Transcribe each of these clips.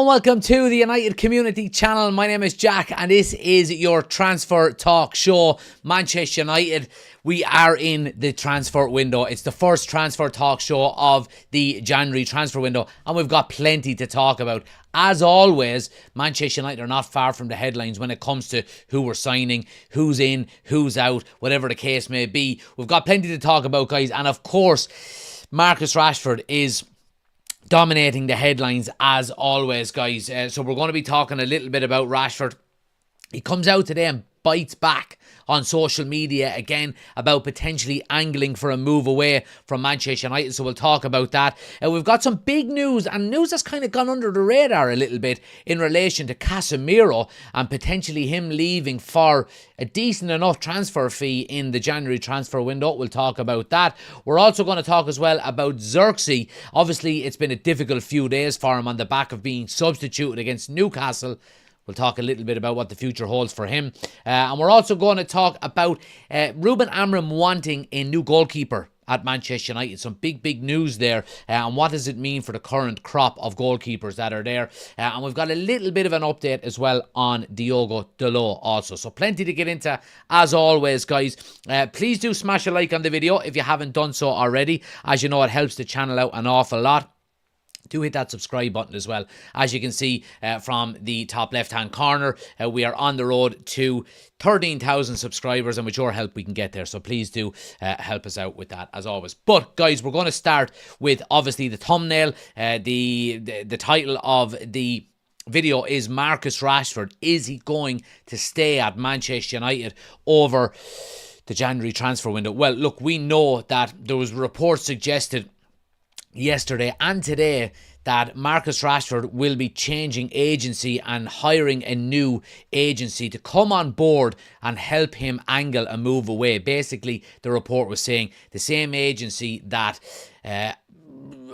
and welcome to the United Community Channel. My name is Jack and this is your transfer talk show. Manchester United, we are in the transfer window. It's the first transfer talk show of the January transfer window and we've got plenty to talk about. As always, Manchester United are not far from the headlines when it comes to who we're signing, who's in, who's out, whatever the case may be. We've got plenty to talk about, guys, and of course, Marcus Rashford is dominating the headlines as always, guys. So we're going to be talking a little bit about Rashford. He comes out today and bites back on social media again about potentially angling for a move away from Manchester United. So we'll talk about that. We've got some big news, and news that's kind of gone under the radar a little bit in relation to Casemiro and potentially him leaving for a decent enough transfer fee in the January transfer window. We'll talk about that. We're also going to talk as well about Zirkzee. Obviously, it's been a difficult few days for him on the back of being substituted against Newcastle. We'll talk a little bit about what the future holds for him. And we're also going to talk about Ruben Amorim wanting a new goalkeeper at Manchester United. Some big news there. And what does it mean for the current crop of goalkeepers that are there? And we've got a little bit of an update as well on Diogo Dalot also. So plenty to get into as always, guys. Please do smash a like on the video if you haven't done so already. As you know, it helps the channel out an awful lot. Do hit that subscribe button as well. As you can see from the top left-hand corner, we are on the road to 13,000 subscribers, and with your help we can get there. So please do help us out with that as always. But guys, we're going to start with obviously the thumbnail. The title of the video is Marcus Rashford. Is he going to stay at Manchester United over the January transfer window? Well, look, we know that there was reports suggested yesterday and today that Marcus Rashford will be changing agency and hiring a new agency to come on board and help him angle a move away. Basically, the report was saying the same agency that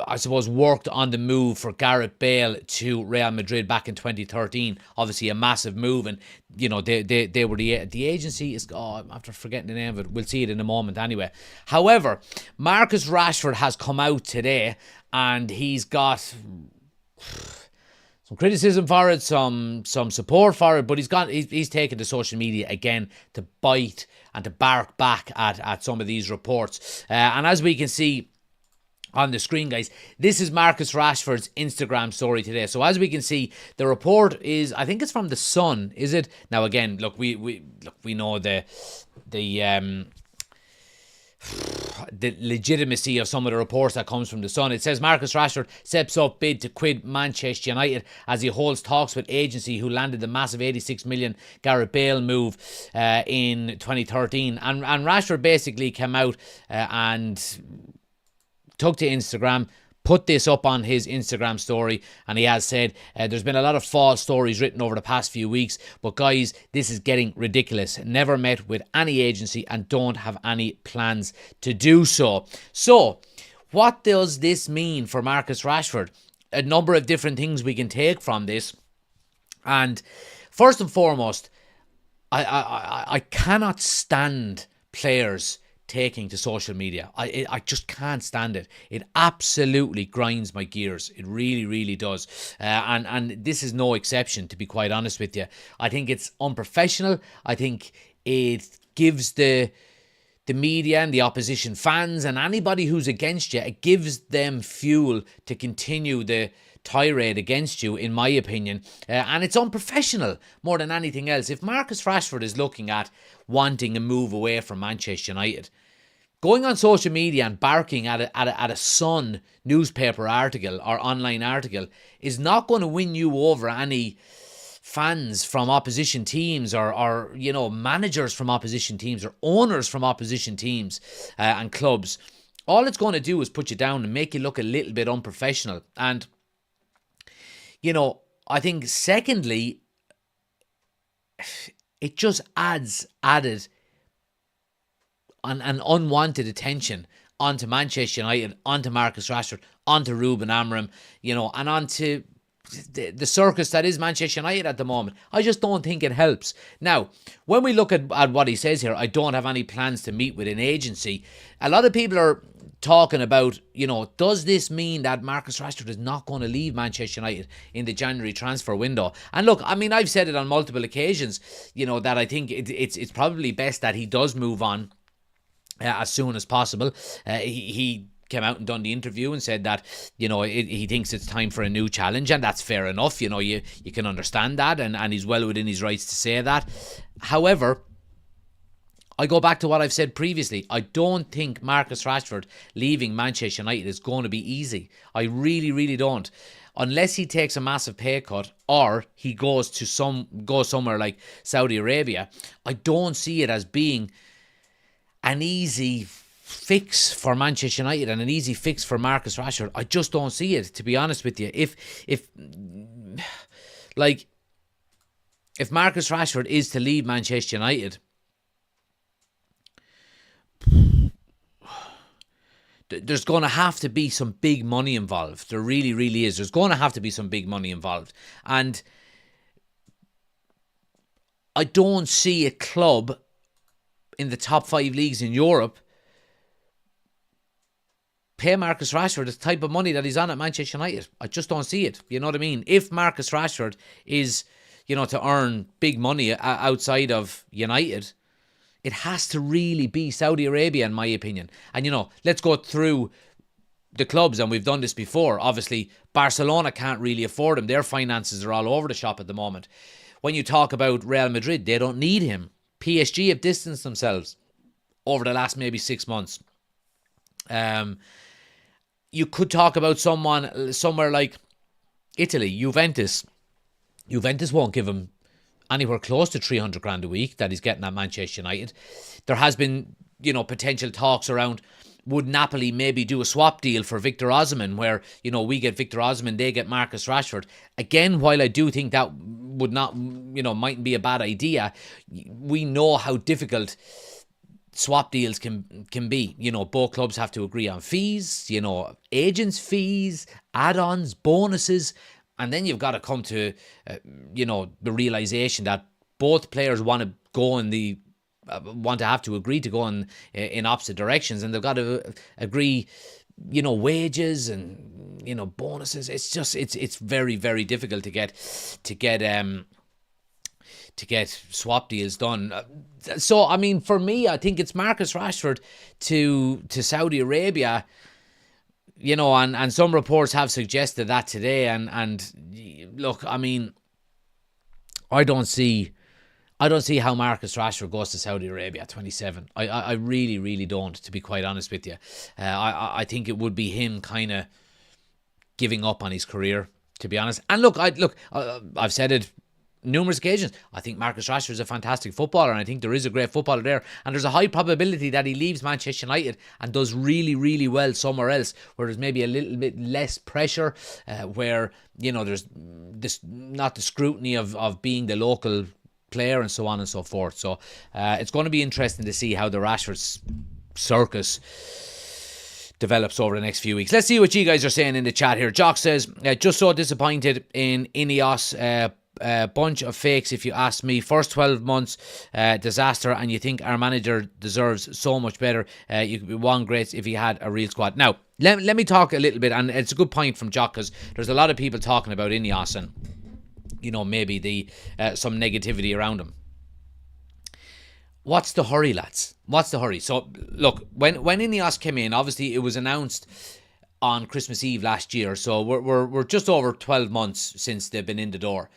I suppose worked on the move for Gareth Bale to Real Madrid back in 2013. Obviously a massive move, and you know they were the agency is I'm after forgetting the name of it. We'll see it in a moment anyway. However, Marcus Rashford has come out today and he's got some criticism for it, some support for it, but he's taken to social media again to bite and to bark back at some of these reports. And as we can see on the screen, guys, this is Marcus Rashford's Instagram story today. So as we can see, the report is, I think it's from the Sun, is it? Now again, look, we know the legitimacy of some of the reports that comes from the Sun. It says Marcus Rashford steps up bid to quit Manchester United as he holds talks with agency who landed the massive 86 million Gareth Bale move in 2013. And Rashford basically came out and took to Instagram, put this up on his Instagram story, and he has said there's been a lot of false stories written over the past few weeks, but guys, this is getting ridiculous. Never met with any agency and don't have any plans to do so. So what does this mean for Marcus Rashford? A number of different things we can take from this, and first and foremost, I cannot stand players taking to social media. I just can't stand it. It absolutely grinds my gears. It really does. And this is no exception, to be quite honest with you. I think it's unprofessional. I think it gives the media and the opposition fans and anybody who's against you, it gives them fuel to continue the tirade against you, in my opinion. And it's unprofessional more than anything else. If Marcus Rashford is looking at wanting a move away from Manchester United, going on social media and barking at a Sun newspaper article or online article is not going to win you over any fans from opposition teams or you know, managers from opposition teams or owners from opposition teams and clubs. All it's going to do is put you down and make you look a little bit unprofessional. And you know, I think secondly, it just added an unwanted attention onto Manchester United, onto Marcus Rashford, onto Ruben Amorim, you know, and onto the circus that is Manchester United at the moment. I just don't think it helps. Now, when we look at what he says here, I don't have any plans to meet with an agency. A lot of people are talking about, does this mean that Marcus Rashford is not going to leave Manchester United in the January transfer window? And look, I mean, I've said it on multiple occasions, that I think it's probably best that he does move on as soon as possible. He came out and done the interview and said that, he thinks it's time for a new challenge, and that's fair enough. You can understand that, and he's well within his rights to say that. However, I go back to what I've said previously. I don't think Marcus Rashford leaving Manchester United is going to be easy. I really, really don't. Unless he takes a massive pay cut or he goes somewhere like Saudi Arabia, I don't see it as being an easy fix for Manchester United and an easy fix for Marcus Rashford. I just don't see it, to be honest with you. If Marcus Rashford is to leave Manchester United, there's going to have to be some big money involved. There really, really is. There's going to have to be some big money involved. And I don't see a club in the top 5 leagues in Europe pay Marcus Rashford the type of money that he's on at Manchester United. I just don't see it. You know what I mean? If Marcus Rashford is, to earn big money outside of United, it has to really be Saudi Arabia, in my opinion. And, let's go through the clubs, and we've done this before. Obviously, Barcelona can't really afford him. Their finances are all over the shop at the moment. When you talk about Real Madrid, they don't need him. PSG have distanced themselves over the last maybe 6 months. You could talk about somewhere like Italy, Juventus. Juventus won't give him anywhere close to 300 grand a week that he's getting at Manchester United. There has been, potential talks around, would Napoli maybe do a swap deal for Victor Osimhen, where, we get Victor Osimhen, they get Marcus Rashford. Again, while I do think that would not, mightn't be a bad idea, we know how difficult swap deals can be. Both clubs have to agree on fees, agents' fees, add-ons, bonuses. And then you've got to come to, the realization that both players want to have to agree to go in opposite directions, and they've got to agree, wages and bonuses. It's just it's very, very difficult to get swap deals done. So I mean, for me, I think it's Marcus Rashford to Saudi Arabia. And some reports have suggested that today. And look, I mean, I don't see how Marcus Rashford goes to Saudi Arabia at 27. I really, really don't, to be quite honest with you. I think it would be him kind of giving up on his career, to be honest. And look, I've said it numerous occasions. I think Marcus Rashford is a fantastic footballer, and I think there is a great footballer there, and there's a high probability that he leaves Manchester United and does really, really well somewhere else, where there's maybe a little bit less pressure, where there's this, not the scrutiny of being the local player and so on and so forth. So it's going to be interesting to see how the Rashford circus develops over the next few weeks. Let's see what you guys are saying in the chat here. Jock says, just so disappointed in Ineos. Bunch of fakes, if you ask me. First 12 months, disaster, and you think our manager deserves so much better. You could be one great if he had a real squad. Now, let me talk a little bit, and it's a good point from Jock, because there's a lot of people talking about Ineos and, maybe the some negativity around him. What's the hurry, lads? What's the hurry? So, look, when Ineos came in, obviously it was announced on Christmas Eve last year, so we're just over 12 months since they've been in the door.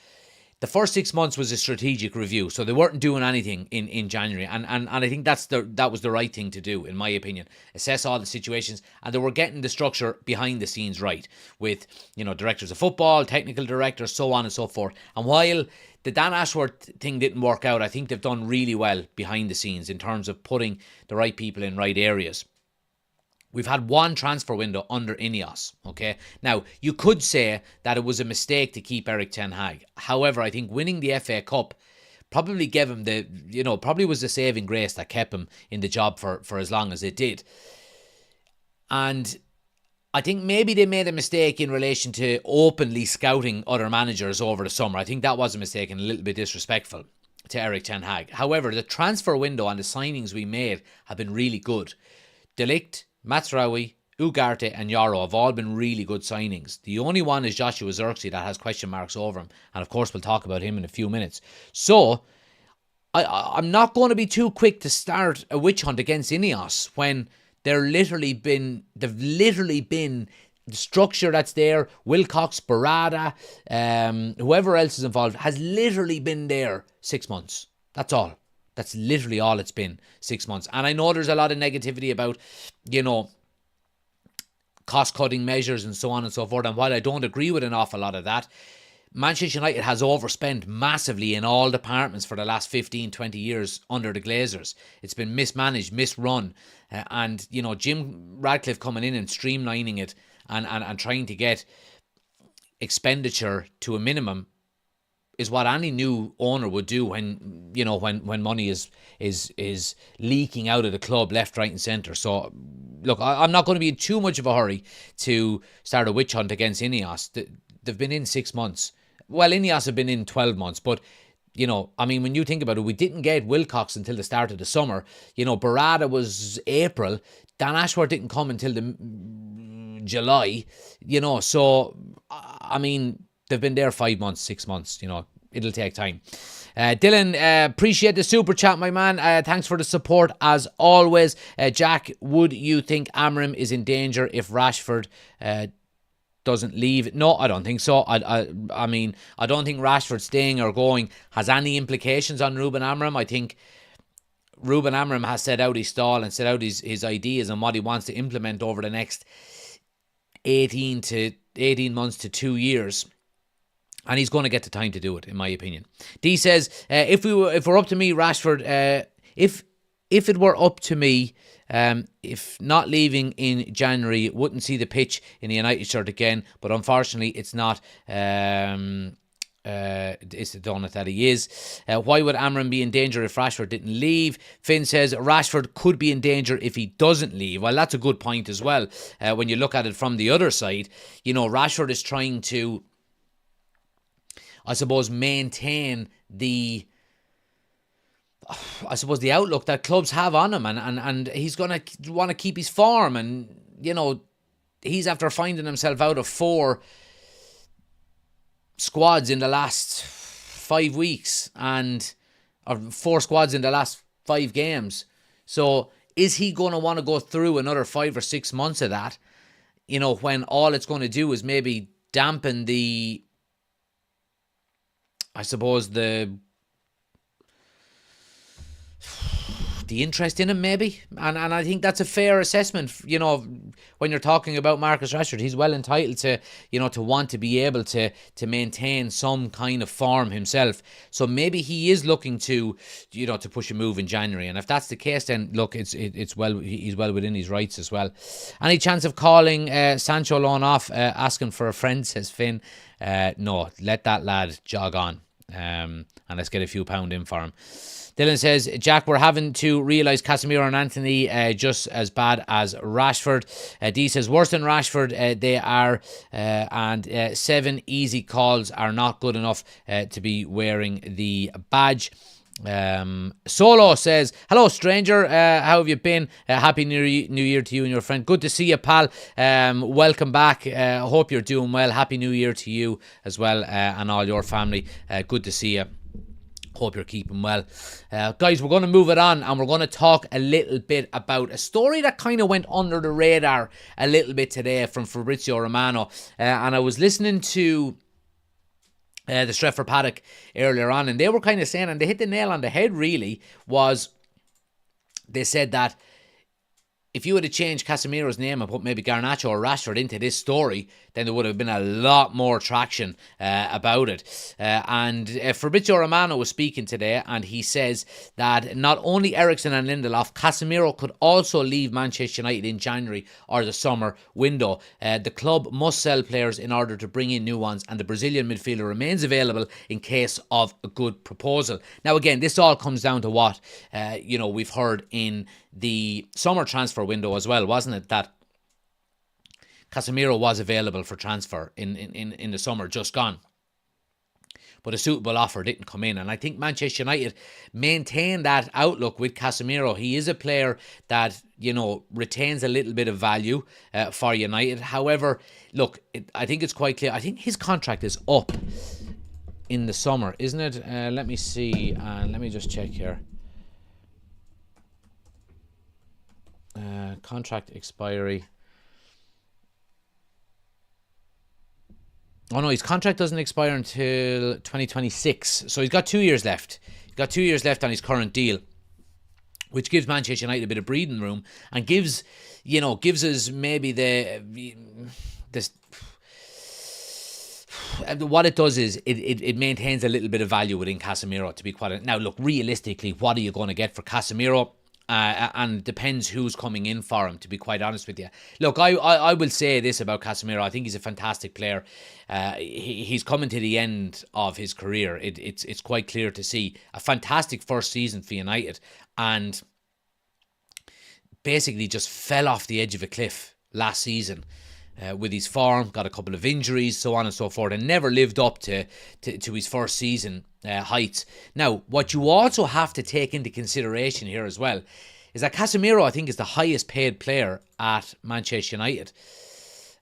The first 6 months was a strategic review, so they weren't doing anything in January, and I think that was the right thing to do, in my opinion. Assess all the situations, and they were getting the structure behind the scenes right, with directors of football, technical directors, so on and so forth. And while the Dan Ashworth thing didn't work out, I think they've done really well behind the scenes in terms of putting the right people in right areas. We've had one transfer window under Ineos, okay? Now, you could say that it was a mistake to keep Erik ten Hag. However, I think winning the FA Cup probably gave him probably was the saving grace that kept him in the job for as long as it did. And I think maybe they made a mistake in relation to openly scouting other managers over the summer. I think that was a mistake and a little bit disrespectful to Erik ten Hag. However, the transfer window and the signings we made have been really good. De Ligt, Mazraoui, Ugarte and Yaro have all been really good signings. The only one is Joshua Zirkzee that has question marks over him. And of course, we'll talk about him in a few minutes. So, I'm not going to be too quick to start a witch hunt against Ineos when they've literally been the structure that's there. Wilcox, Barada, whoever else is involved has literally been there 6 months. That's all. That's literally all it's been, 6 months. And I know there's a lot of negativity about, cost-cutting measures and so on and so forth. And while I don't agree with an awful lot of that, Manchester United has overspent massively in all departments for the last 15, 20 years under the Glazers. It's been mismanaged, misrun. And, Jim Radcliffe coming in and streamlining it and trying to get expenditure to a minimum is what any new owner would do when money is leaking out of the club left, right and centre. So, look, I'm not going to be in too much of a hurry to start a witch hunt against Ineos. They've been in 6 months. Well, Ineos have been in 12 months, but, when you think about it, we didn't get Wilcox until the start of the summer. Barada was April. Dan Ashworth didn't come until the July, so, they've been there 5 months, 6 months, it'll take time. Dylan, appreciate the super chat, my man. Thanks for the support as always. Jack, would you think Amram is in danger if Rashford doesn't leave? No, I don't think so. I don't think Rashford staying or going has any implications on Ruben Amram. I think Ruben Amram has set out his stall and set out his ideas and what he wants to implement over the next 18 months to 2 years. And he's going to get the time to do it, in my opinion. D says, if we're up to me, Rashford, if it were up to me, if not leaving in January, wouldn't see the pitch in the United shirt again. But unfortunately, it's not. It's the donut that he is. Why would Amram be in danger if Rashford didn't leave? Finn says Rashford could be in danger if he doesn't leave. Well, that's a good point as well. When you look at it from the other side, Rashford is trying to, I suppose, maintain the outlook that clubs have on him, and he's going to want to keep his form, and he's after finding himself out of 4 squads in the last 5 weeks or 4 squads in the last 5 games. So is he going to want to go through another 5 or 6 months of that, when all it's going to do is maybe dampen the interest in him, maybe, and I think that's a fair assessment. When you're talking about Marcus Rashford, he's well entitled to to want to be able to maintain some kind of form himself. So maybe he is looking to to push a move in January, and if that's the case, then look, he's well within his rights as well. Any chance of calling Sancho loan off, asking for a friend, says Finn? No, let that lad jog on, and let's get a few pound in for him. Dylan says, Jack, we're having to realise Casemiro and Anthony just as bad as Rashford. D says, worse than Rashford they are, and 7 easy calls are not good enough to be wearing the badge. Solo says, hello stranger, how have you been? Happy New Year to you and your friend. Good to see you, pal. Welcome back. Hope you're doing well. Happy New Year to you as well, and all your family. Good to see you. Hope you're keeping well. Guys, we're going to move it on, and we're going to talk a little bit about a story that kind of went under the radar a little bit today from Fabrizio Romano. And I was listening to the Stretford Paddock earlier on, and they were kind of saying, and they hit the nail on the head really, was they said that if you would have changed Casemiro's name and put maybe Garnacho or Rashford into this story, then there would have been a lot more traction about it. And Fabrizio Romano was speaking today, and he says that not only Eriksen and Lindelof, Casemiro could also leave Manchester United in January or the summer window. The club must sell players in order to bring in new ones, and the Brazilian midfielder remains available in case of a good proposal. Now, again, this all comes down to what we've heard in the summer transfer window as well, wasn't it? That Casemiro was available for transfer in the summer just gone. But a suitable offer didn't come in. And I think Manchester United maintain that outlook with Casemiro. He is a player that, retains a little bit of value for United. However, look, I think it's quite clear. I think his contract is up in the summer, isn't it? Let me see. Let me just check here. Contract expiry. Oh no, his contract doesn't expire until 2026. So he's got 2 years left. He's got 2 years left on his current deal, which gives Manchester United a bit of breathing room and gives us maybe what it does is it maintains a little bit of value within Casemiro, to be quite honest. Now, look, realistically, what are you going to get for Casemiro? And depends who's coming in for him, to be quite honest with you. Look, I will say this about Casemiro. I think he's a fantastic player. He's coming to the end of his career. It's quite clear to see. A fantastic first season for United, and basically just fell off the edge of a cliff last season. With his form, got a couple of injuries, so on and so forth, and never lived up to his first season heights. Now, what you also have to take into consideration here as well is that Casemiro, I think, is the highest paid player at Manchester United.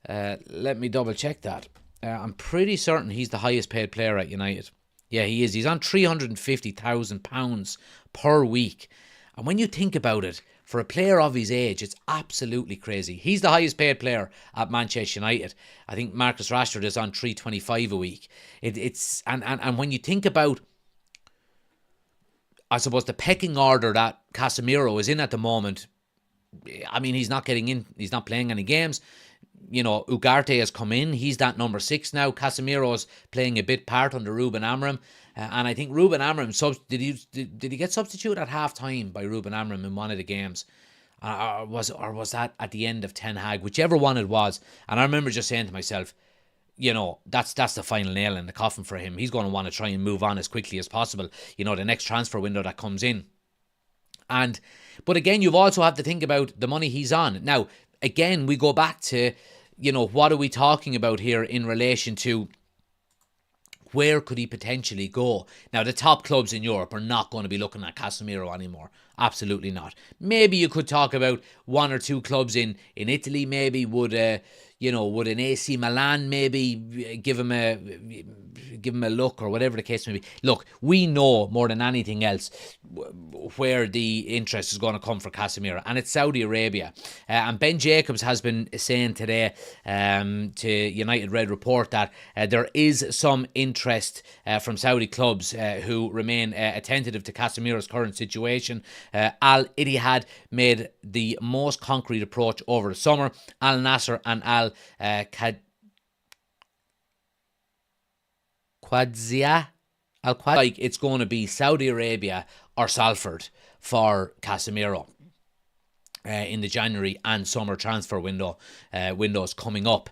Let me double check that. I'm pretty certain he's the highest paid player at United. Yeah, he is. He's on £350,000 per week. And when you think about it, for a player of his age, it's absolutely crazy. He's the highest paid player at Manchester United. I think Marcus Rashford is on $325 a week. And when you think about, I suppose, the pecking order that Casemiro is in at the moment, I mean, he's not getting in. He's not playing any games. Ugarte has come in. He's that number 6 now. Casemiro's playing a bit part under Ruben Amorim. And I think Ruben Amorim, did he get substituted at half-time by Ruben Amorim in one of the games? Or was that at the end of Ten Hag? Whichever one it was. And I remember just saying to myself, that's the final nail in the coffin for him. He's going to want to try and move on as quickly as possible. The next transfer window that comes in. But again, you've also have to think about the money he's on. Now, again, we go back to, what are we talking about here in relation to where could he potentially go? Now, the top clubs in Europe are not going to be looking at Casemiro anymore. Absolutely not. Maybe you could talk about one or two clubs in Italy. Maybe would an AC Milan maybe give him a look, or whatever the case may be. Look, we know more than anything else where the interest is going to come for Casemiro, and it's Saudi Arabia. And Ben Jacobs has been saying today to United Red Report that there is some interest from Saudi clubs who remain attentive to Casemiro's current situation. Al Ittihad made the most concrete approach over the summer. Al Nasser and Al Qadsiya, like it's going to be Saudi Arabia or Salford for Casemiro in the January and summer transfer windows coming up.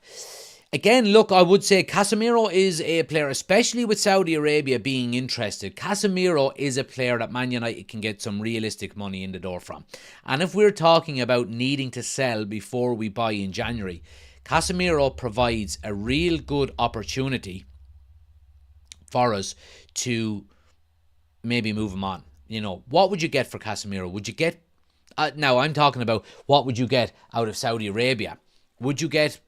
Again, look, I would say Casemiro is a player, especially with Saudi Arabia being interested. Casemiro is a player that Man United can get some realistic money in the door from. And if we're talking about needing to sell before we buy in January, Casemiro provides a real good opportunity for us to maybe move him on. What would you get for Casemiro? Would you get... now, I'm talking about what would you get out of Saudi Arabia? Would you get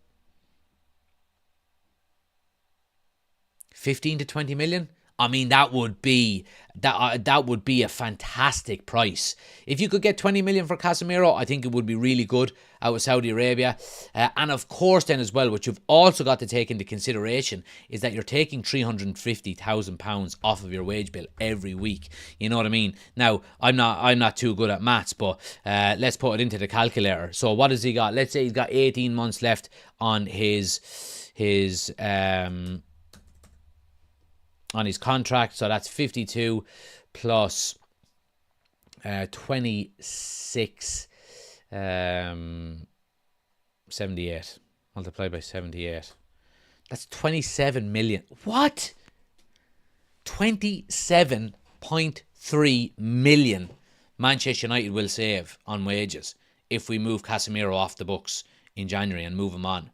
15 to 20 million? I mean, that would be a fantastic price. If you could get 20 million for Casemiro, I think it would be really good out of Saudi Arabia. And of course, then as well, what you've also got to take into consideration is that you're taking £350,000 off of your wage bill every week. You know what I mean? Now, I'm not too good at maths, but let's put it into the calculator. So what has he got? Let's say he's got 18 months left on his contract, so that's 52 plus 26, 78, multiplied by 78. That's 27 million. What? 27.3 million Manchester United will save on wages if we move Casemiro off the books in January and move him on.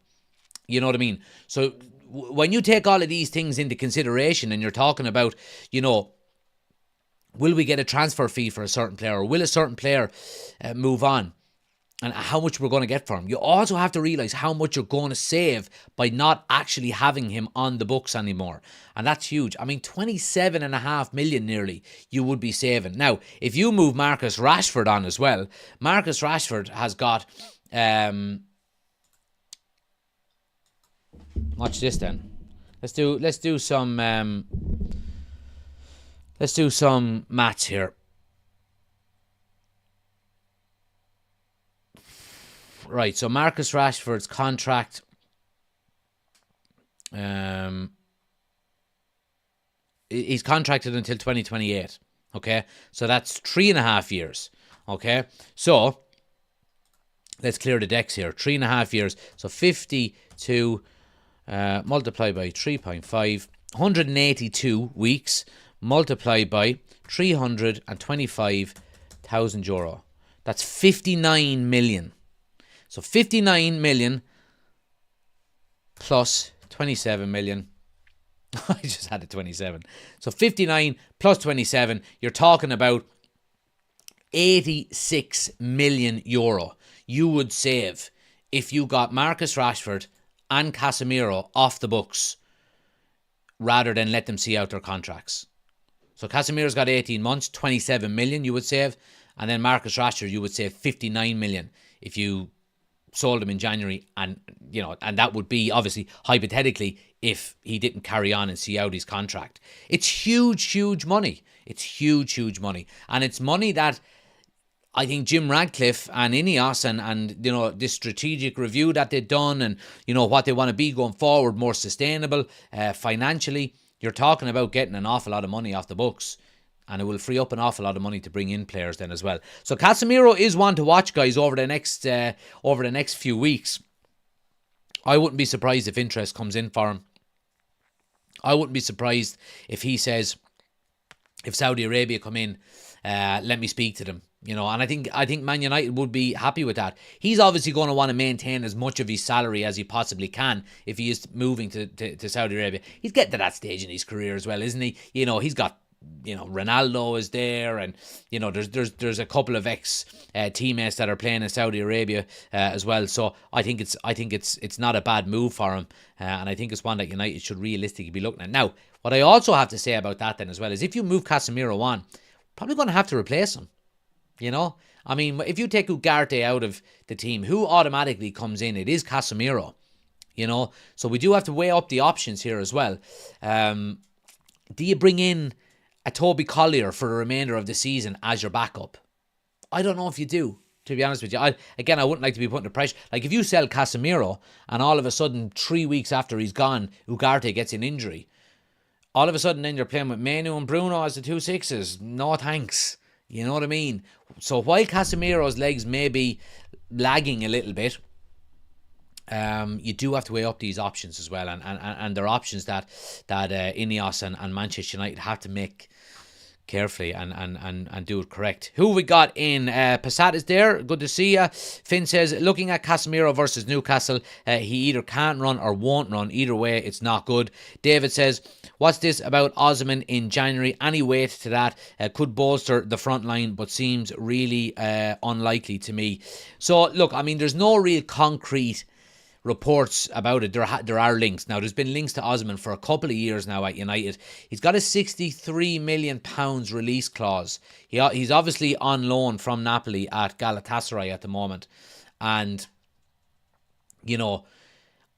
You know what I mean? So when you take all of these things into consideration and you're talking about, will we get a transfer fee for a certain player, or will a certain player move on, and how much we're going to get for him, you also have to realise how much you're going to save by not actually having him on the books anymore. And that's huge. I mean, 27.5 million nearly you would be saving. Now, if you move Marcus Rashford on as well, Marcus Rashford has got... watch this then. Let's do some maths here. Right, so Marcus Rashford's contract, he's contracted until 2028, okay? So that's 3.5 years, okay? So, let's clear the decks here. 3.5 years, so 52 multiplied by 3.5, 182 weeks, multiplied by 325,000 euro. That's 59 million. So 59 million plus 27 million. I just had a 27. So 59 plus 27, you're talking about 86 million euro you would save if you got Marcus Rashford and Casemiro off the books rather than let them see out their contracts. So Casemiro's got 18 months, 27 million you would save, and then Marcus Rashford you would save 59 million if you sold him in January, and and that would be obviously hypothetically if he didn't carry on and see out his contract. It's huge money. It's huge money, and it's money that I think Jim Radcliffe and Ineos and this strategic review that they've done, and what they want to be going forward, more sustainable financially. You're talking about getting an awful lot of money off the books, and it will free up an awful lot of money to bring in players then as well. So Casemiro is one to watch, guys, over the next few weeks. I wouldn't be surprised if interest comes in for him. I wouldn't be surprised if he says, if Saudi Arabia come in, let me speak to them. And I think Man United would be happy with that. He's obviously going to want to maintain as much of his salary as he possibly can if he is moving to Saudi Arabia. He's getting to that stage in his career as well, isn't he? He's got, Ronaldo is there, and there's a couple of ex teammates that are playing in Saudi Arabia as well. So I think it's not a bad move for him, and I think it's one that United should realistically be looking at. Now, what I also have to say about that then as well is if you move Casemiro on, probably going to have to replace him. I mean, if you take Ugarte out of the team, who automatically comes in? It is Casemiro. So we do have to weigh up the options here as well. Do you bring in a Toby Collier for the remainder of the season as your backup? I don't know if you do, to be honest with you. I wouldn't like to be put under pressure. Like, if you sell Casemiro and all of a sudden 3 weeks after he's gone, Ugarte gets an injury, all of a sudden then you're playing with Manu and Bruno as the 2 6s. No thanks. You know what I mean? So while Casemiro's legs may be lagging a little bit, you do have to weigh up these options as well, and they're options that Ineos and Manchester United have to make carefully and do it correct. Who we got in? Passat is there. Good to see you. Finn says, looking at Casemiro versus Newcastle, he either can't run or won't run. Either way, it's not good. David says, what's this about Osman in January? Any weight to that? Could bolster the front line, but seems really unlikely to me. So, look, I mean, there's no real concrete reports about it. There are links. Now, there's been links to Osman for a couple of years now at United. He's got a £63 million release clause. He's obviously on loan from Napoli at Galatasaray at the moment. And,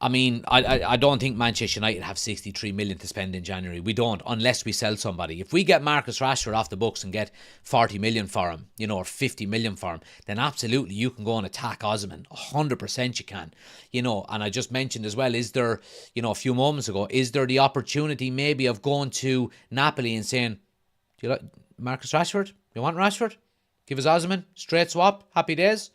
I mean, I don't think Manchester United have 63 million to spend in January. We don't, unless we sell somebody. If we get Marcus Rashford off the books and get 40 million for him, or 50 million for him, then absolutely you can go and attack Osman. 100% you can. And I just mentioned as well, is there, a few moments ago, is there the opportunity maybe of going to Napoli and saying, do you like Marcus Rashford? You want Rashford? Give us Osman, straight swap, happy days,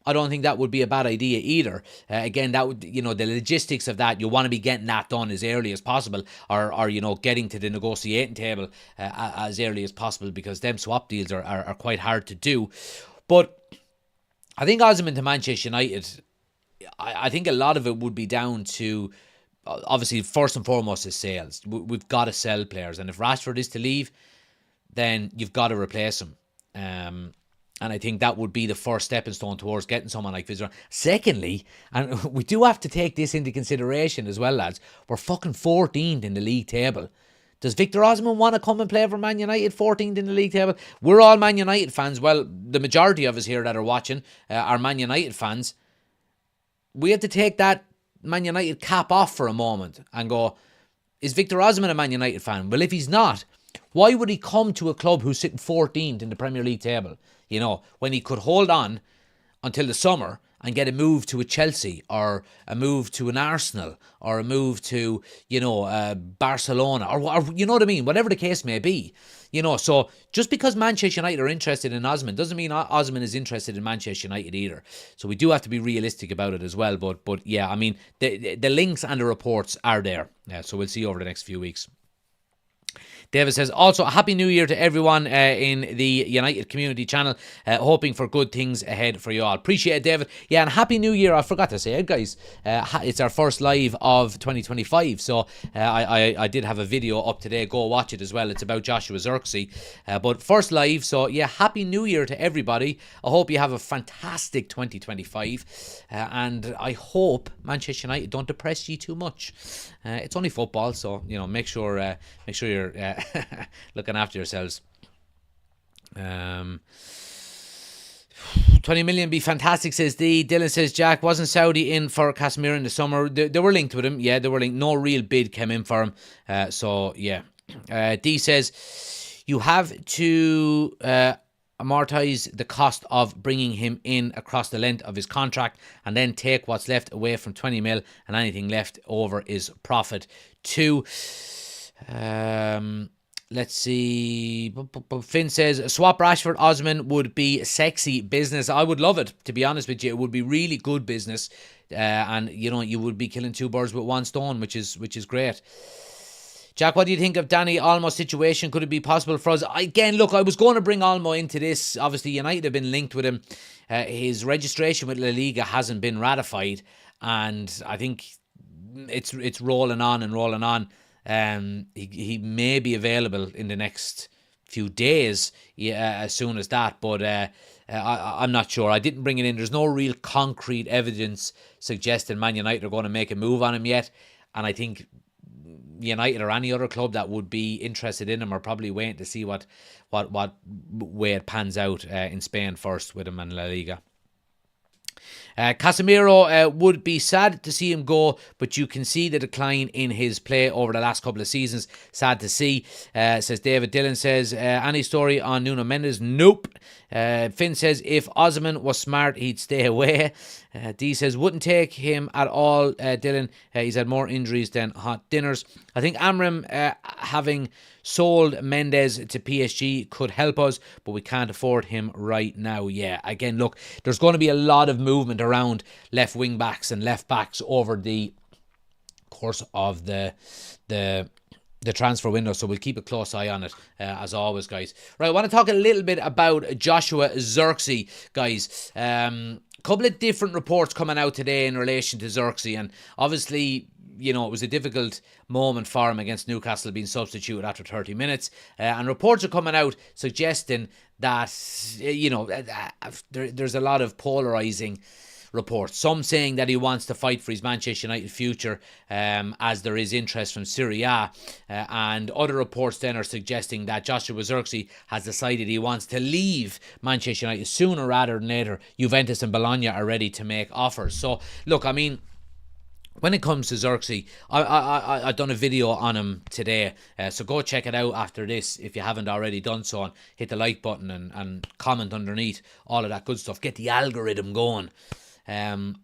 I don't think that would be a bad idea either. Again, that would, the logistics of that, you want to be getting that done as early as possible, or getting to the negotiating table as early as possible, because them swap deals are quite hard to do. But I think Osman to Manchester United, I think a lot of it would be down to, obviously, first and foremost, is sales. We've got to sell players. And if Rashford is to leave, then you've got to replace him. And I think that would be the first stepping stone towards getting someone like Victor. Secondly, and we do have to take this into consideration as well, lads, we're fucking 14th in the league table. Does Victor Osimhen want to come and play for Man United, 14th in the league table? We're all Man United fans. Well, the majority of us here that are watching are Man United fans. We have to take that Man United cap off for a moment and go, is Victor Osimhen a Man United fan? Well, if he's not, why would he come to a club who's sitting 14th in the Premier League table? You know, when he could hold on until the summer and get a move to a Chelsea or a move to an Arsenal or a move to, Barcelona or you know what I mean? Whatever the case may be. You know, so just because Manchester United are interested in Osimhen doesn't mean Osimhen is interested in Manchester United either. So we do have to be realistic about it as well. But yeah, I mean, the links and the reports are there. Yeah, so we'll see over the next few weeks. David says, also, a Happy New Year to everyone in the United Community channel. Hoping for good things ahead for you all. Appreciate it, David. Yeah, and Happy New Year. I forgot to say it, guys. It's our first live of 2025. So I did have a video up today. Go watch it as well. It's about Joshua Zirkzee. But first live. So yeah, Happy New Year to everybody. I hope you have a fantastic 2025. And I hope Manchester United don't depress you too much. It's only football, so make sure you're looking after yourselves. 20 million be fantastic, says D. Dylan says, Jack, wasn't Saudi in for Casemiro in the summer? They were linked with him. Yeah, they were linked. No real bid came in for him. So yeah. D says, you have to amortize the cost of bringing him in across the length of his contract and then take what's left away from 20 mil, and anything left over is profit too. Let's see. Finn says, swap Rashford, Osimhen would be sexy business. I would love it, to be honest with you. It would be really good business. And you would be killing two birds with one stone, which is great. Jack, what do you think of Danny Olmo's situation? Could it be possible for us? Again, look, I was going to bring Olmo into this. Obviously, United have been linked with him. His registration with La Liga hasn't been ratified, and I think it's rolling on and rolling on. He may be available in the next few days, as soon as that, but I'm not sure. I didn't bring it in. There's no real concrete evidence suggesting Man United are going to make a move on him yet, and I think United or any other club that would be interested in him are probably waiting to see what way it pans out in Spain first with him and La Liga. Casemiro would be sad to see him go, but you can see the decline in his play over the last couple of seasons. Sad to see, says David. Dylan says, any story on Nuno Mendes? Nope. Finn says, if Osimhen was smart, he'd stay away. D says, wouldn't take him at all, Dylan. He's had more injuries than hot dinners. I think Amram having sold Mendes to PSG could help us, but we can't afford him right now. Yeah, again, look, there's going to be a lot of movement around left wing backs and left backs over the course of the transfer window, so we'll keep a close eye on it, as always, guys. Right, I want to talk a little bit about Joshua Zirkzee, guys. Couple of different reports coming out today in relation to Zirkzee, and obviously, it was a difficult moment for him against Newcastle, being substituted after 30 minutes. And reports are coming out suggesting that, there's a lot of polarising reports. Some saying that he wants to fight for his Manchester United future, as there is interest from Serie A. And other reports then are suggesting that Joshua Zirkzee has decided he wants to leave Manchester United sooner rather than later. Juventus and Bologna are ready to make offers. So, look, I mean, when it comes to Zirkzee, I've done a video on him today, so go check it out after this if you haven't already done so, and hit the like button and comment underneath, all of that good stuff. Get the algorithm going. I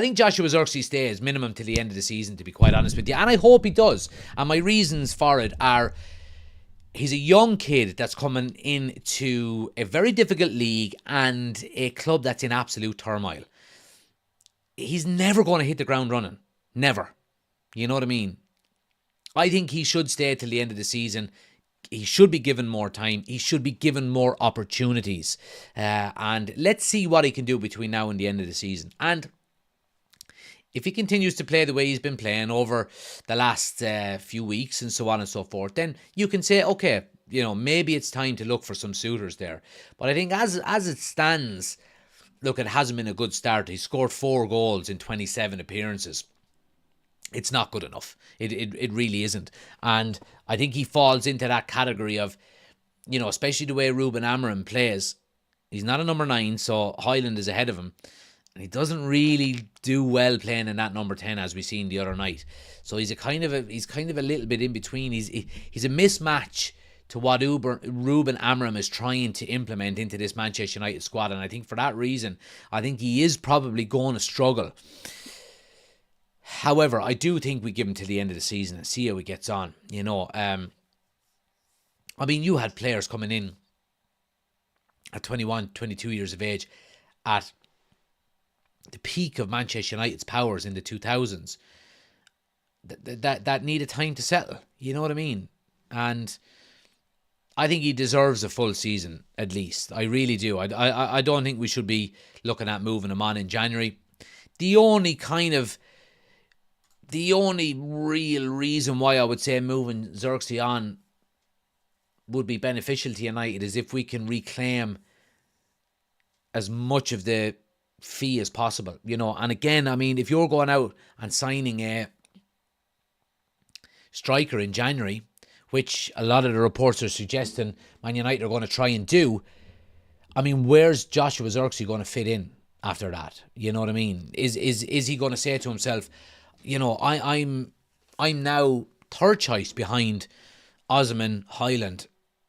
think Joshua Zirkzee stays minimum till the end of the season, to be quite honest with you, and I hope he does. And my reasons for it are, he's a young kid that's coming into a very difficult league and a club that's in absolute turmoil. He's never going to hit the ground running. Never. You know what I mean? I think he should stay till the end of the season. He should be given more time. He should be given more opportunities. And let's see what he can do between now and the end of the season. And if he continues to play the way he's been playing over the last few weeks and so on and so forth, then you can say, okay, maybe it's time to look for some suitors there. But I think as it stands, look, it hasn't been a good start. He scored 4 goals in 27 appearances. It's not good enough. It really isn't. And I think he falls into that category of, especially the way Ruben Amorim plays. He's not a number 9, so Højlund is ahead of him. And he doesn't really do well playing in that number 10 as we seen the other night. So he's kind of a little bit in between. He's a mismatch to what Ruben Amorim is trying to implement into this Manchester United squad. And I think for that reason, I think he is probably going to struggle. However, I do think we give him till the end of the season and see how he gets on. I mean, you had players coming in at 21, 22 years of age at the peak of Manchester United's powers in the 2000s that needed time to settle. You know what I mean? And I think he deserves a full season, at least. I really do. I don't think we should be looking at moving him on in January. The only real reason why I would say moving Zirkzee on would be beneficial to United is if we can reclaim as much of the fee as possible, and again, I mean, if you're going out and signing a striker in January, which a lot of the reports are suggesting Man United are going to try and do, I mean, where's Joshua Zirkzee going to fit in after that? You know what I mean? Is he going to say to himself, I'm now third choice behind Osman, Højlund,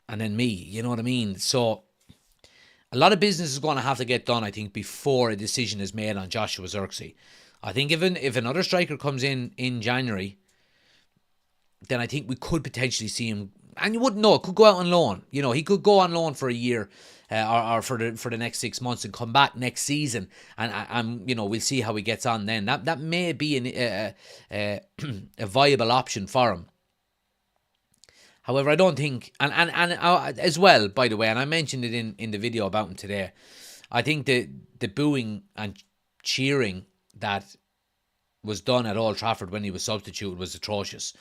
and then me, you know what I mean? So a lot of business is going to have to get done, I think, before a decision is made on Joshua Zirkzee. I think if another striker comes in January, then I think we could potentially see him, and you wouldn't know, it could go out on loan. He could go on loan for a year or for the next 6 months and come back next season, and we'll see how he gets on then. That may be a viable option for him. However, I don't think, and as well, by the way, and I mentioned it in the video about him today, I think the booing and cheering that was done at Old Trafford when he was substituted was atrocious.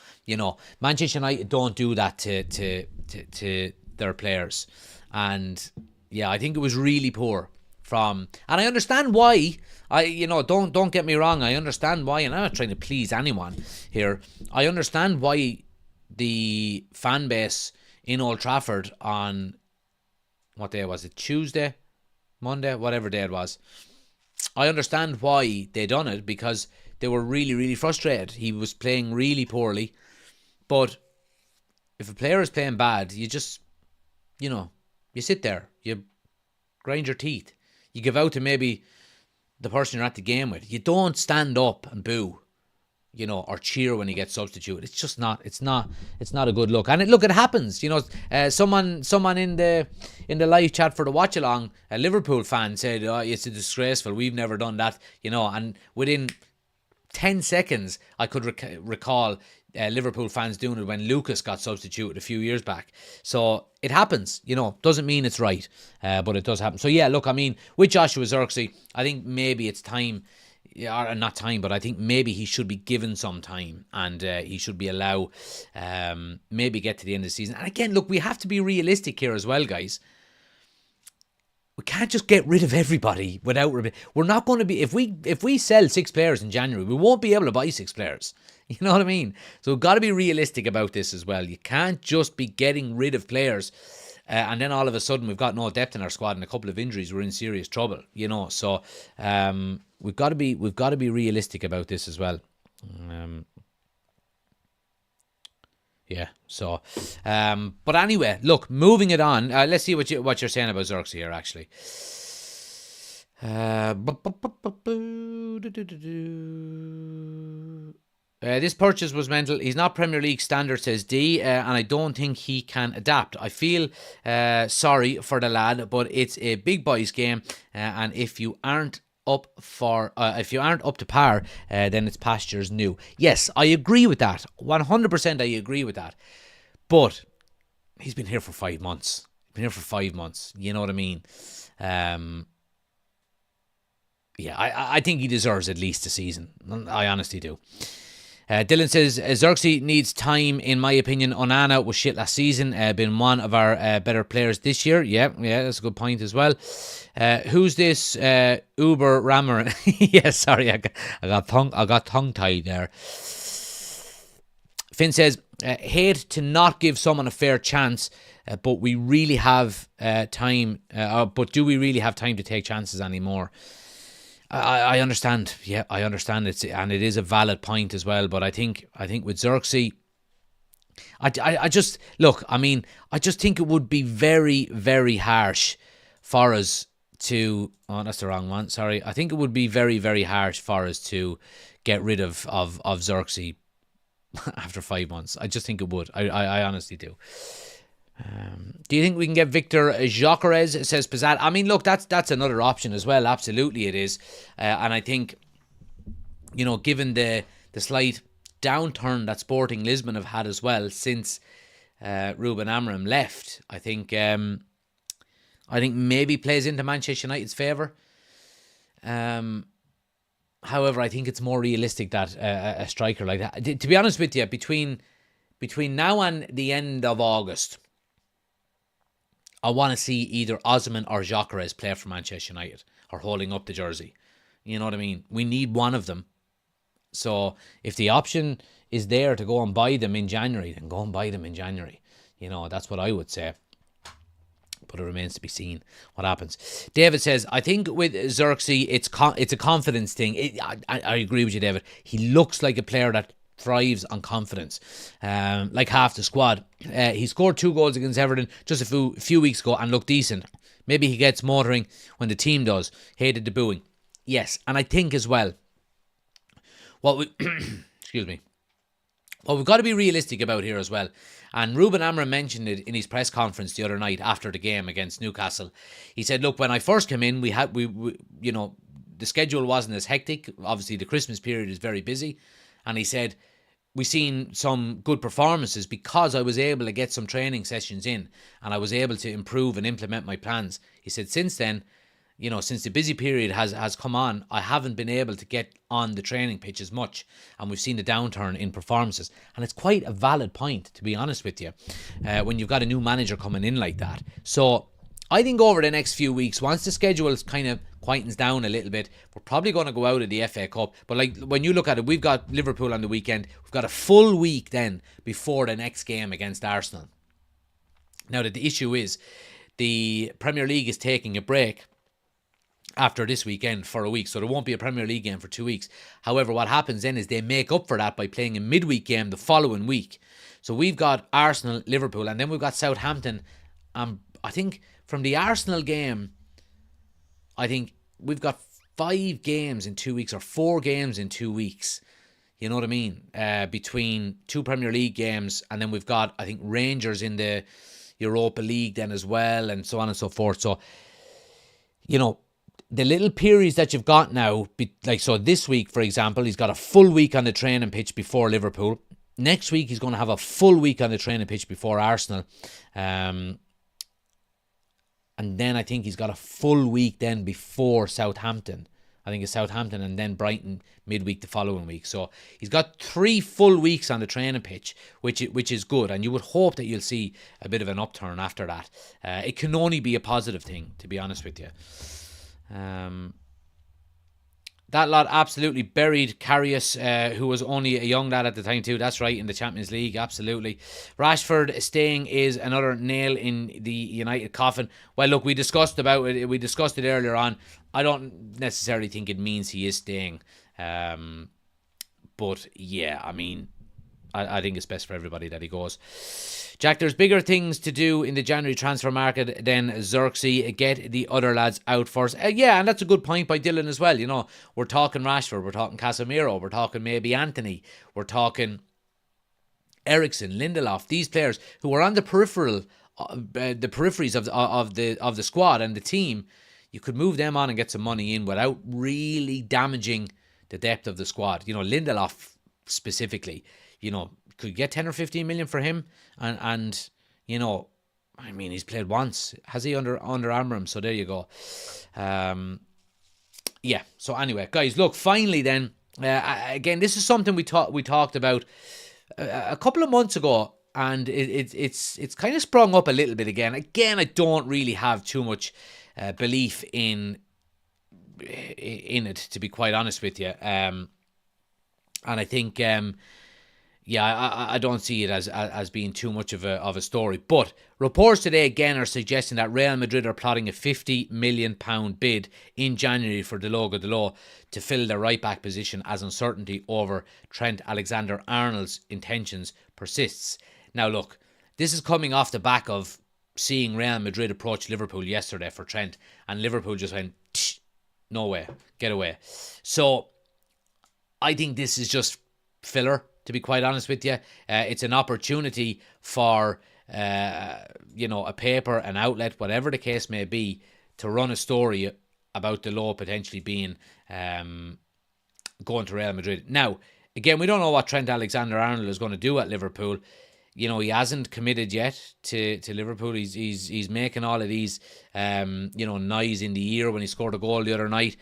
Manchester United don't do that to their players, and yeah, I think it was really poor and I understand why. Don't get me wrong, I understand why, and I'm not trying to please anyone here. I understand why the fan base in Old Trafford on, what day was it? Tuesday? Monday? Whatever day it was. I understand why they done it, because they were really, really frustrated. He was playing really poorly. But if a player is playing bad, you just, you sit there. You grind your teeth. You give out to maybe the person you're at the game with. You don't stand up and boo, or cheer when he gets substituted. It's just not. It's not a good look. And it happens. Someone in the live chat for the watch along, a Liverpool fan said, "Oh, it's disgraceful. We've never done that." And within 10 seconds, I could recall Liverpool fans doing it when Lucas got substituted a few years back. So it happens. Doesn't mean it's right, but it does happen. So yeah, look, I mean, with Joshua Zirkzee, I think maybe it's time. Or not time, but I think maybe he should be given some time, and he should be allowed maybe get to the end of the season. And again, look, we have to be realistic here as well, guys. We can't just get rid of everybody without. We're not going to be, if we sell 6 players in January, we won't be able to buy 6 players. You know what I mean? So we've got to be realistic about this as well. You can't just be getting rid of players. And then all of a sudden we've got no depth in our squad and a couple of injuries, we're in serious trouble, So we've got to be realistic about this as well. Yeah. So, but anyway, look, moving it on. Let's see what you're saying about Zirkzee here, actually. This purchase was mental. He's not Premier League standard, says D, and I don't think he can adapt. I feel sorry for the lad, but it's a big boys game, and if you aren't up to par, then it's pastures new. Yes, I agree with that. 100% I agree with that. But he's been here for 5 months. You know what I mean? Yeah, I think he deserves at least a season. I honestly do. Dylan says, Zirkzee needs time, in my opinion. Onana was shit last season, been one of our better players this year. Yeah, that's a good point as well. Who's this Uber Rammer? Yeah, sorry, I got tongue-tied there. Finn says, hate to not give someone a fair chance, but we really have time. But do we really have time to take chances anymore? I understand. Yeah, I understand. It is a valid point as well. But I think with Zirkzee, I just look. I mean, I just think it would be very, very harsh for us to. Oh, that's the wrong one. Sorry. I think it would be very, very harsh for us to get rid of Zirkzee after 5 months. I just think it would. I honestly do. Do you think we can get Victor Gyökeres? Says Pizzat. I mean, look, that's another option as well. Absolutely, it is. And I think, given the slight downturn that Sporting Lisbon have had as well since Ruben Amorim left, I think maybe plays into Manchester United's favour. However, I think it's more realistic that a striker like that. To be honest with you, between now and the end of August, I want to see either Osman or Gyökeres play for Manchester United or holding up the jersey. You know what I mean? We need one of them. So if the option is there to go and buy them in January, then go and buy them in January. That's what I would say. But it remains to be seen what happens. David says, I think with Zirkzee, it's a confidence thing. I agree with you, David. He looks like a player that thrives on confidence, like half the squad. He scored 2 goals against Everton just a few weeks ago and looked decent. Maybe he gets motoring when the team does. Hated the booing. Yes, and I think as well, excuse me, what we've got to be realistic about here as well, and Ruben Amorim mentioned it in his press conference the other night after the game against Newcastle. He said, look, when I first came in, we the schedule wasn't as hectic. Obviously the Christmas period is very busy. And he said, we've seen some good performances because I was able to get some training sessions in and I was able to improve and implement my plans. He said, since then, since the busy period has come on, I haven't been able to get on the training pitch as much. And we've seen a downturn in performances. And it's quite a valid point, to be honest with you, when you've got a new manager coming in like that. So I think over the next few weeks, once the schedule kind of quietens down a little bit, we're probably going to go out of the FA Cup. But like when you look at it, we've got Liverpool on the weekend. We've got a full week then before the next game against Arsenal. Now, the issue is the Premier League is taking a break after this weekend for a week. So there won't be a Premier League game for 2 weeks. However, what happens then is they make up for that by playing a midweek game the following week. So we've got Arsenal, Liverpool, and then we've got Southampton. I think from the Arsenal game, I think we've got 5 games in 2 weeks or 4 games in 2 weeks. You know what I mean? Between 2 Premier League games, and then we've got, I think, Rangers in the Europa League then as well, and so on and so forth. So, the little periods that you've got now, so this week, for example, he's got a full week on the training pitch before Liverpool. Next week, he's going to have a full week on the training pitch before Arsenal. And then I think he's got a full week then before Southampton. I think it's Southampton and then Brighton midweek the following week. So he's got 3 full weeks on the training pitch, which is good. And you would hope that you'll see a bit of an upturn after that. It can only be a positive thing, to be honest with you. That lot absolutely buried Karius, who was only a young lad at the time too. That's right, in the Champions League, absolutely. Rashford staying is another nail in the United coffin. Well, look, we discussed it earlier on. I don't necessarily think it means he is staying. But yeah, I mean, I think it's best for everybody that he goes. Jack, there's bigger things to do in the January transfer market than Zirkzee. Get the other lads out first. Yeah, and that's a good point by Dylan as well. We're talking Rashford, we're talking Casemiro, we're talking maybe Anthony, we're talking Eriksen, Lindelof. These players who are on the peripheries of the squad and the team. You could move them on and get some money in without really damaging the depth of the squad. Lindelof specifically. Could you get 10 or 15 million for him? And I mean, he's played once. Has he under Amorim? So there you go. yeah. So anyway, guys, look. Finally, then, again, this is something we talked about a couple of months ago, and it's kind of sprung up a little bit again. Again, I don't really have too much belief in it, to be quite honest with you. And I think, I don't see it as being too much of a story. But reports today again are suggesting that Real Madrid are plotting a £50 million bid in January for Dalot to fill their right back position, as uncertainty over Trent Alexander-Arnold's intentions persists. Now look, this is coming off the back of seeing Real Madrid approach Liverpool yesterday for Trent, and Liverpool just went, no way, get away. So I think this is just filler, to be quite honest with you. It's an opportunity for a paper, an outlet, whatever the case may be, to run a story about Dalot potentially being going to Real Madrid. Now, again, we don't know what Trent Alexander-Arnold is going to do at Liverpool. He hasn't committed yet to Liverpool. He's making all of these, noise in the ear when he scored a goal the other night.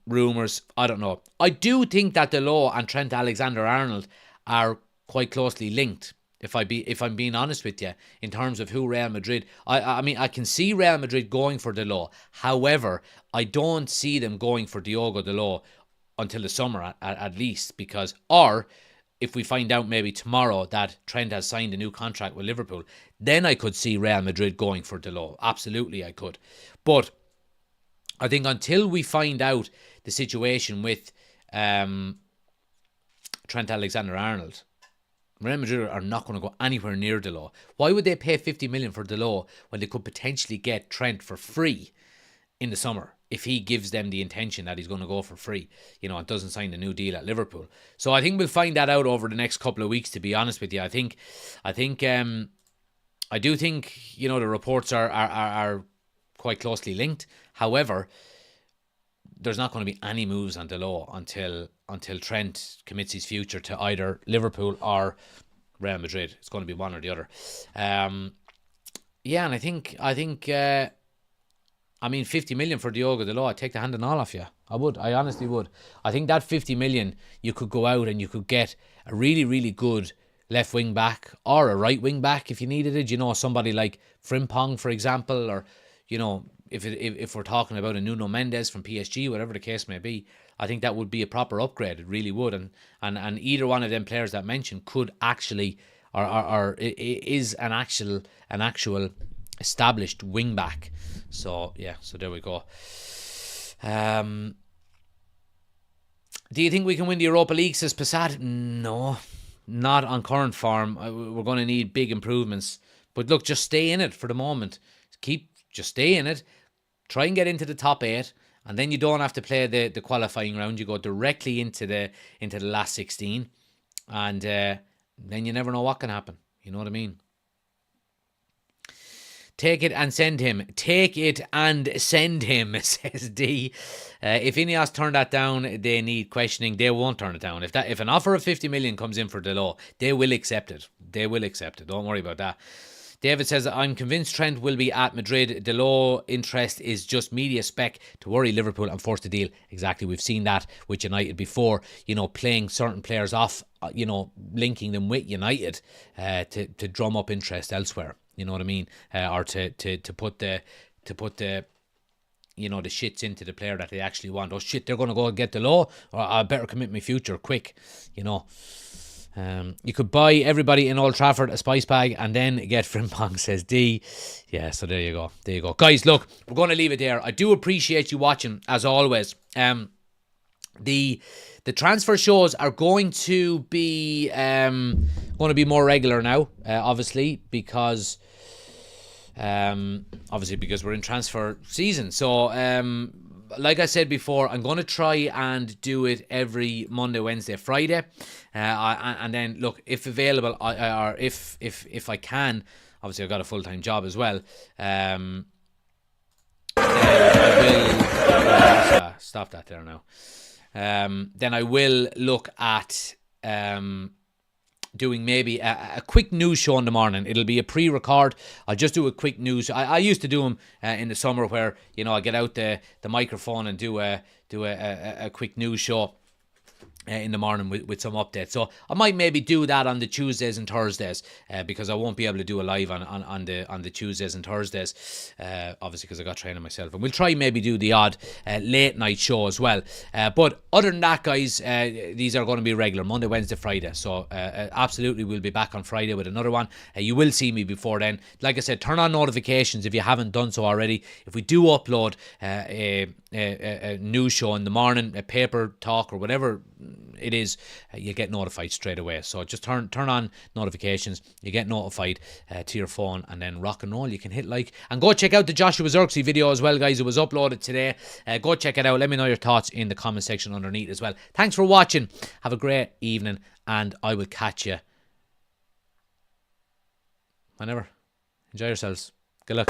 Rumours, I don't know. I do think that Dalot and Trent Alexander-Arnold are quite closely linked. If I'm being honest with you, in terms of who Real Madrid, I mean, I can see Real Madrid going for Dalot. However, I don't see them going for Diogo Dalot until the summer at least, because, or if we find out maybe tomorrow that Trent has signed a new contract with Liverpool, then I could see Real Madrid going for Dalot. Absolutely, I could. But I think until we find out the situation with Trent Alexander-Arnold, Real Madrid are not going to go anywhere near Dalot. Why would they pay 50 million for Dalot when they could potentially get Trent for free in the summer, if he gives them the intention that he's going to go for free, and doesn't sign a new deal at Liverpool? So I think we'll find that out over the next couple of weeks, to be honest with you. I do think, the reports are quite closely linked. However, there's not going to be any moves on Dalot until Trent commits his future to either Liverpool or Real Madrid. It's going to be one or the other. And I think 50 million for Diogo Dalot, I'd take the hand and all off you. I would. I honestly would. I think that 50 million, you could go out and you could get a really, really good left wing back or a right wing back if you needed it. Somebody like Frimpong, for example, or, if we're talking about a Nuno Mendes from PSG, whatever the case may be, I think that would be a proper upgrade. It really would. And either one of them players that mentioned could actually, or is an actual established wing back. So there we go. Do you think we can win the Europa League, says Passat? No, not on current form. We're going to need big improvements. But look, just stay in it for the moment. Just stay in it. Try and get into the top 8, and then you don't have to play the qualifying round. You go directly into the last 16, and then you never know what can happen. You know what I mean? Take it and send him. Take it and send him, says D. If Ineos turn that down, they need questioning. They won't turn it down. If an offer of 50 million comes in for Dalot, they will accept it. They will accept it. Don't worry about that. David says, I'm convinced Trent will be at Madrid. Dalot interest is just media spec to worry Liverpool and force the deal. Exactly. We've seen that with United before, playing certain players off, linking them with United to drum up interest elsewhere. You know what I mean? Or to put the the shits into the player that they actually want. Oh shit, they're going to go and get Dalot, or I better commit my future quick. You could buy everybody in Old Trafford a spice bag and then get Frimpong, says D. Yeah, so there you go. Guys, look, we're going to leave it there. I do appreciate you watching, as always. The transfer shows are going to be more regular now, obviously because we're in transfer season. So like I said before, I'm going to try and do it every Monday, Wednesday, Friday, and then look, if available, or if I can, obviously I've got a full-time job as well. Then I will stop that there now. Then I will look at doing maybe a quick news show in the morning. It'll be a pre-record. I'll just do a quick news. I used to do them in the summer where, you know, I get out the microphone and do a quick news show in the morning with some updates. So I might maybe do that on the Tuesdays and Thursdays, because I won't be able to do a live on the Tuesdays and Thursdays, obviously because I got training myself. And we'll try maybe do the odd late night show as well. But other than that, guys, these are going to be regular Monday, Wednesday, Friday. So absolutely we'll be back on Friday with another one. You will see me before then. Like I said, turn on notifications if you haven't done so already. If we do upload a news show in the morning, a paper talk or whatever it is, you get notified straight away. So just turn on notifications, you get notified to your phone, and then rock and roll. You can hit like, and go check out the Joshua Zirkzee video as well, guys. It was uploaded today. Go check it out. Let me know your thoughts in the comment section underneath as well. Thanks for watching. Have a great evening, and I will catch you whenever. Enjoy yourselves. Good luck.